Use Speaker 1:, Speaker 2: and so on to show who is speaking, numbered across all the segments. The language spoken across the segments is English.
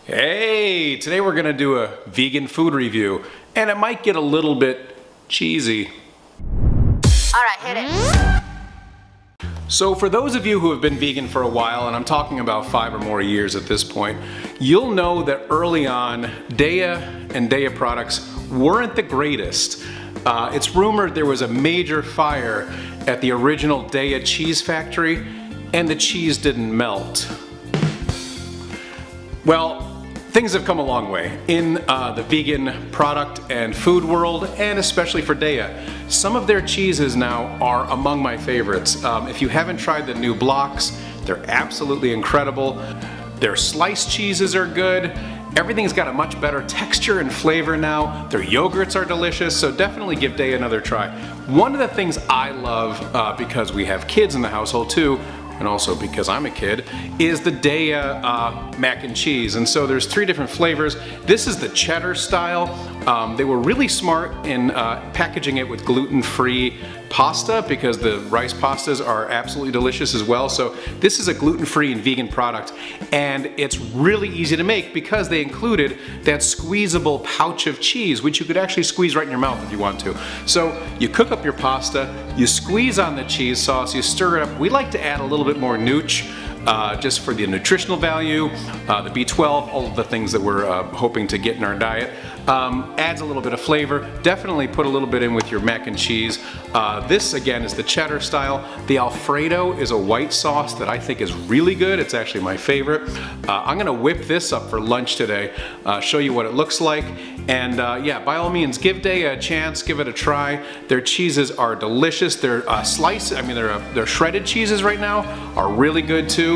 Speaker 1: Hey, today we're gonna do a vegan food review, and it might get a little bit cheesy.
Speaker 2: Alright, hit it.
Speaker 1: So for those of you who have been vegan for a while, and I'm talking about 5 or more years at this point, you'll know that early on, Daiya and Daiya products weren't the greatest. It's rumored there was a major fire at the original Daiya cheese factory, and the cheese didn't melt. Well, things have come a long way in the vegan product and food world, and especially for Daiya. Some of their cheeses now are among my favorites. If you haven't tried the new blocks, they're absolutely incredible. Their sliced cheeses are good. Everything's got a much better texture and flavor now. Their yogurts are delicious, so definitely give Daiya another try. One of the things I love, because we have kids in the household too, and also because I'm a kid, is the Daiya mac and cheese. And so there's 3 different flavors. This is the cheddar style. They were really smart in packaging it with gluten-free pasta, because the rice pastas are absolutely delicious as well. So this is a gluten-free and vegan product, and it's really easy to make because they included that squeezable pouch of cheese, which you could actually squeeze right in your mouth if you want to. So you cook up your pasta, you squeeze on the cheese sauce, you stir it up. We like to add a little bit more nooch, just for the nutritional value, the B12, all of the things that we're hoping to get in our diet. Adds a little bit of flavor. Definitely put a little bit in with your mac and cheese. This again is the cheddar style. The Alfredo is a white sauce that I think is really good. It's actually my favorite. I'm gonna whip this up for lunch today, show you what it looks like. And yeah, by all means, give Daiya a chance, give it a try. Their cheeses are delicious. Their their shredded cheeses right now are really good too.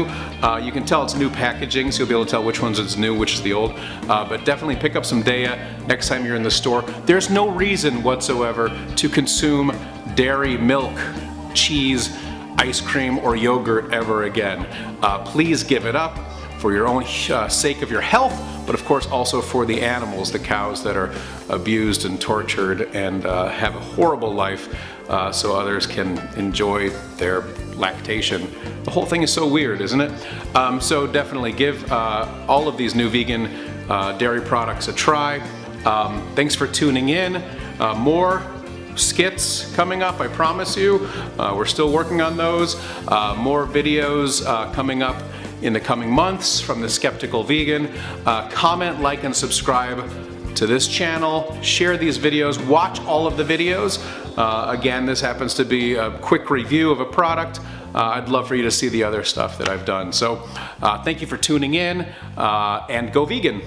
Speaker 1: You can tell it's new packaging, so you'll be able to tell which ones is new, which is the old. But definitely pick up some Daiya next time you're in the store. There's no reason whatsoever to consume dairy, milk, cheese, ice cream, or yogurt ever again. Please give it up for your own sake of your health, but of course also for the animals, the cows that are abused and tortured and have a horrible life, so others can enjoy their lactation. The whole thing is so weird, isn't it? So definitely give all of these new vegan dairy products a try. Thanks for tuning in. More skits coming up, I promise you. We're still working on those. More videos coming up in the coming months from the Skeptical Vegan. Comment, like, and subscribe to this channel. Share these videos. Watch all of the videos. Again, this happens to be a quick review of a product. I'd love for you to see the other stuff that I've done. So thank you for tuning in, and go vegan.